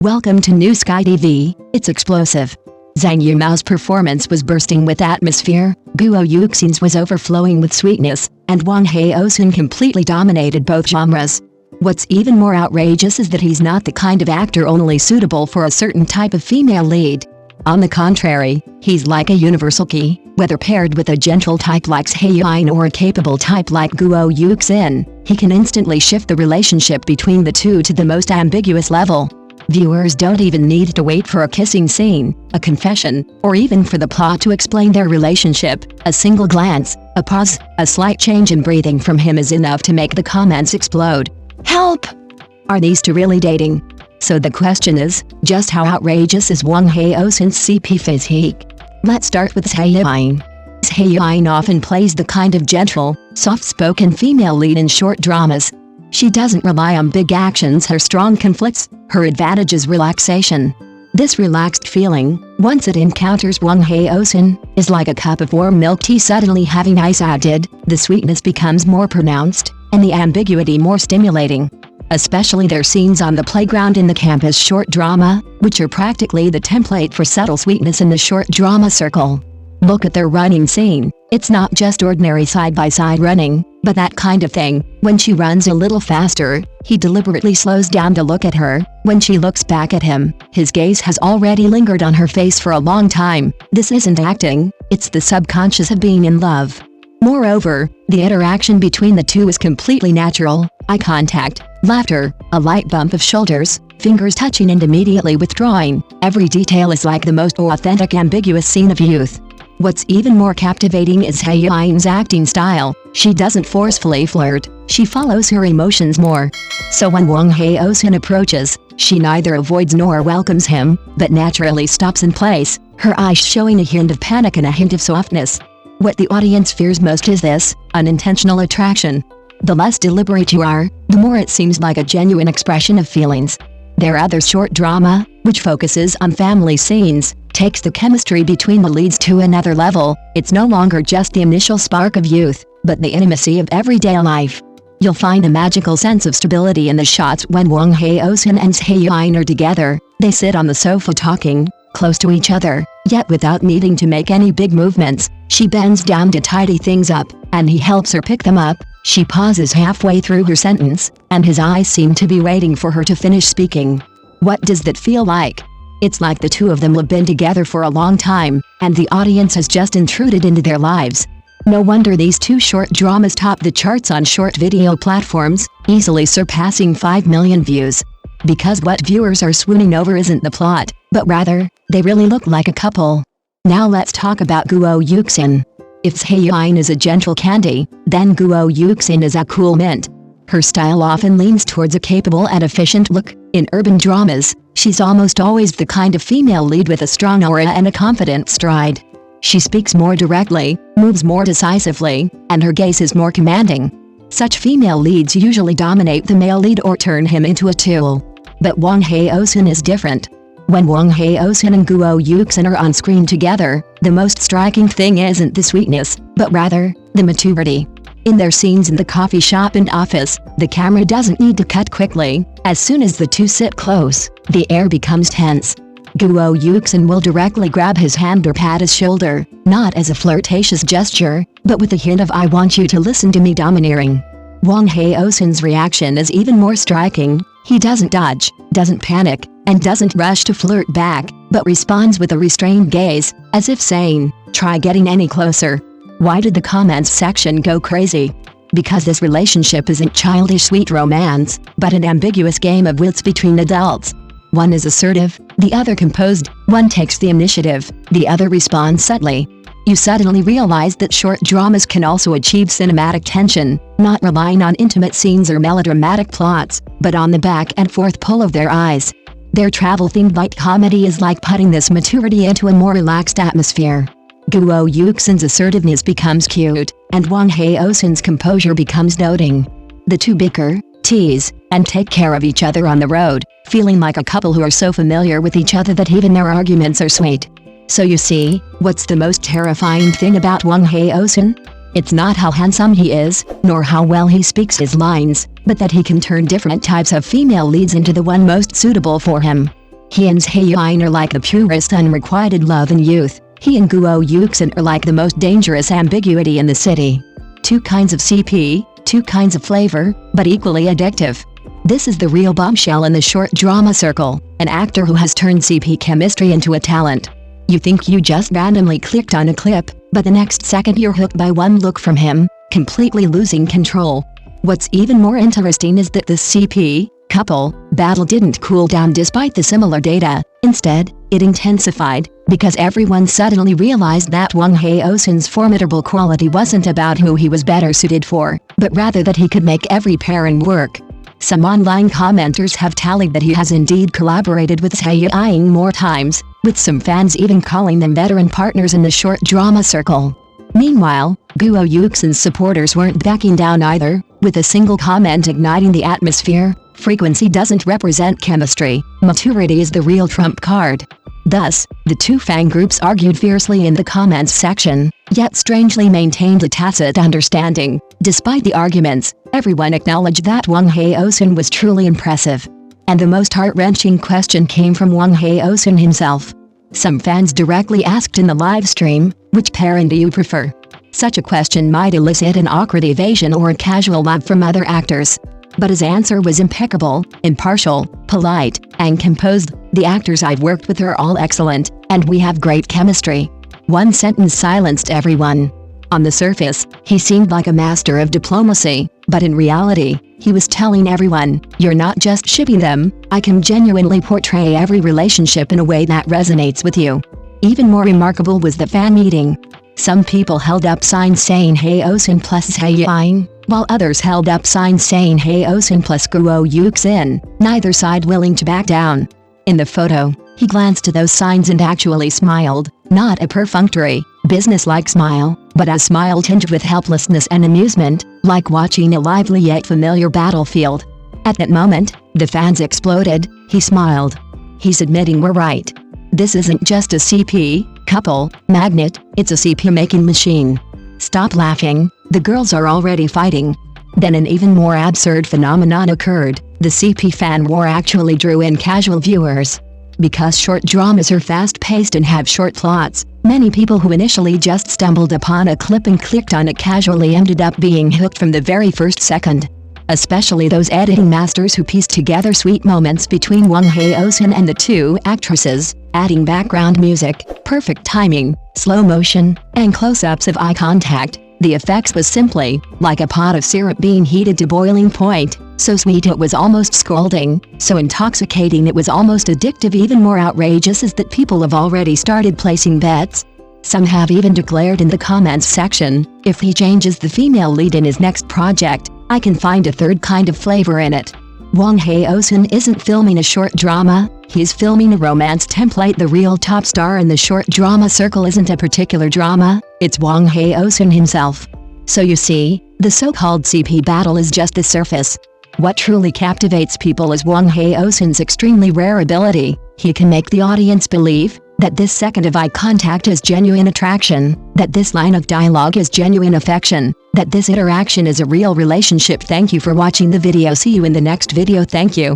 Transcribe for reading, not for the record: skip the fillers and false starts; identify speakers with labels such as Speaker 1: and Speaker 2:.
Speaker 1: Welcome to New Sky TV, it's explosive. Zhang Yimou's performance was bursting with atmosphere, Guo Yuxing's was overflowing with sweetness, and Wang Haozhen completely dominated both genres. What's even more outrageous is that he's not the kind of actor only suitable for a certain type of female lead. On the contrary, he's like a universal key, whether paired with a gentle type like Xi Yin or a capable type like Guo Yuxing, he can instantly shift the relationship between the two to the most ambiguous level. Viewers don't even need to wait for a kissing scene, a confession, or even for the plot to explain their relationship. A single glance, a pause, a slight change in breathing from him is enough to make the comments explode. Help! Are these two really dating? So the question is, just how outrageous is Wang Haozhen's CP physique? Let's start with Xi Yin. Xi Yin often plays the kind of gentle, soft-spoken female lead in short dramas. She doesn't rely on big actions or strong conflicts, her advantage is relaxation. This relaxed feeling, once it encounters Wang Haozhen, is like a cup of warm milk tea suddenly having ice added. The sweetness becomes more pronounced, and the ambiguity more stimulating. Especially their scenes on the playground in the campus short drama, which are practically the template for subtle sweetness in the short drama circle. Look at their running scene. It's not just ordinary side-by-side running, but that kind of thing. When she runs a little faster, he deliberately slows down to look at her. When she looks back at him, his gaze has already lingered on her face for a long time. This isn't acting, it's the subconscious of being in love. Moreover, the interaction between the two is completely natural. Eye contact, laughter, a light bump of shoulders, fingers touching and immediately withdrawing. Every detail is like the most authentic ambiguous scene of youth. What's even more captivating is Xi Yin's acting style. She doesn't forcefully flirt, she follows her emotions more. So when Wang Haozhen approaches, she neither avoids nor welcomes him, but naturally stops in place, her eyes showing a hint of panic and a hint of softness. What the audience fears most is this, unintentional attraction. The less deliberate you are, the more it seems like a genuine expression of feelings. Their other short drama, which focuses on family scenes, takes the chemistry between the leads to another level. It's no longer just the initial spark of youth, but the intimacy of everyday life. You'll find a magical sense of stability in the shots when Wang Haozhen and Xi Yin are together. They sit on the sofa talking, close to each other, yet without needing to make any big movements. She bends down to tidy things up, and he helps her pick them up. She pauses halfway through her sentence, and his eyes seem to be waiting for her to finish speaking. What does that feel like? It's like the two of them have been together for a long time, and the audience has just intruded into their lives. No wonder these two short dramas top the charts on short video platforms, easily surpassing 5 million views. Because what viewers are swooning over isn't the plot, but rather, they really look like a couple. Now let's talk about Guo Yuxing. If Xi Yin is a gentle candy, then Guo Yuxing is a cool mint. Her style often leans towards a capable and efficient look. In urban dramas, she's almost always the kind of female lead with a strong aura and a confident stride. She speaks more directly, moves more decisively, and her gaze is more commanding. Such female leads usually dominate the male lead or turn him into a tool. But Wang Haozhen is different. When Wang Haozhen and Guo Yuxing are on screen together, the most striking thing isn't the sweetness, but rather, the maturity. In their scenes in the coffee shop and office, the camera doesn't need to cut quickly. As soon as the two sit close, the air becomes tense. Guo Yuxing will directly grab his hand or pat his shoulder, not as a flirtatious gesture, but with a hint of "I want you to listen to me" domineering. Wang Haozhen's reaction is even more striking. He doesn't dodge, doesn't panic, and doesn't rush to flirt back, but responds with a restrained gaze, as if saying, "Try getting any closer." Why did the comments section go crazy? Because this relationship isn't childish sweet romance, but an ambiguous game of wits between adults. One is assertive, the other composed, one takes the initiative, the other responds subtly. You suddenly realize that short dramas can also achieve cinematic tension, not relying on intimate scenes or melodramatic plots, but on the back and forth pull of their eyes. Their travel-themed light comedy is like putting this maturity into a more relaxed atmosphere. Guo Yuxing's assertiveness becomes cute, and Wang Haozhen's composure becomes doting. The two bicker, tease, and take care of each other on the road, feeling like a couple who are so familiar with each other that even their arguments are sweet. So you see, what's the most terrifying thing about Wang Haozhen? It's not how handsome he is, nor how well he speaks his lines, but that he can turn different types of female leads into the one most suitable for him. He and Xi Yin are like the purest unrequited love and youth. He and Guo Yuxing are like the most dangerous ambiguity in the city. Two kinds of CP, two kinds of flavor, but equally addictive. This is the real bombshell in the short drama circle, an actor who has turned CP chemistry into a talent. You think you just randomly clicked on a clip, but the next second you're hooked by one look from him, completely losing control. What's even more interesting is that this CP couple battle didn't cool down despite the similar data. Instead, it intensified, because everyone suddenly realized that Wang Haozhen's formidable quality wasn't about who he was better suited for, but rather that he could make every pairing work. Some online commenters have tallied that he has indeed collaborated with Xi Yin more times, with some fans even calling them veteran partners in the short drama circle. Meanwhile, Guo Yuxin's supporters weren't backing down either, with a single comment igniting the atmosphere. Frequency doesn't represent chemistry, maturity is the real trump card. Thus, the two fan groups argued fiercely in the comments section, yet strangely maintained a tacit understanding. Despite the arguments, everyone acknowledged that Wang Haozhen was truly impressive. And the most heart-wrenching question came from Wang Haozhen himself. Some fans directly asked in the live stream, which pairing do you prefer? Such a question might elicit an awkward evasion or a casual laugh from other actors. But his answer was impeccable, impartial, polite, and composed. The actors I've worked with are all excellent, and we have great chemistry. One sentence silenced everyone. On the surface, he seemed like a master of diplomacy, but in reality, he was telling everyone, you're not just shipping them, I can genuinely portray every relationship in a way that resonates with you. Even more remarkable was the fan meeting. Some people held up signs saying Haozhen plus Xi Yin, while others held up signs saying Haozhen plus Guo Yuxing, neither side willing to back down. In the photo, he glanced to those signs and actually smiled, not a perfunctory, business-like smile, but a smile tinged with helplessness and amusement, like watching a lively yet familiar battlefield. At that moment, the fans exploded. He smiled. He's admitting we're right. This isn't just a CP couple magnet, it's a CP-making machine. Stop laughing, the girls are already fighting. Then an even more absurd phenomenon occurred. The CP fan war actually drew in casual viewers. Because short dramas are fast-paced and have short plots, many people who initially just stumbled upon a clip and clicked on it casually ended up being hooked from the very first second. Especially those editing masters who pieced together sweet moments between Wang Haozhen and the two actresses, adding background music, perfect timing, slow motion, and close-ups of eye contact. The effects was simply like a pot of syrup being heated to boiling point, so sweet it was almost scalding, so intoxicating it was almost addictive. Even more outrageous is that people have already started placing bets. Some have even declared in the comments section, if he changes the female lead in his next project, I can find a third kind of flavor in it. Wang Haozhen isn't filming a short drama, he's filming a romance template. The real top star in the short drama circle isn't a particular drama, it's Wang Haozhen himself. So you see, the so-called CP battle is just the surface. What truly captivates people is Wang Haozhen's extremely rare ability. He can make the audience believe that this second of eye contact is genuine attraction, that this line of dialogue is genuine affection, that this interaction is a real relationship. Thank you for watching the video. See you in the next video. Thank you.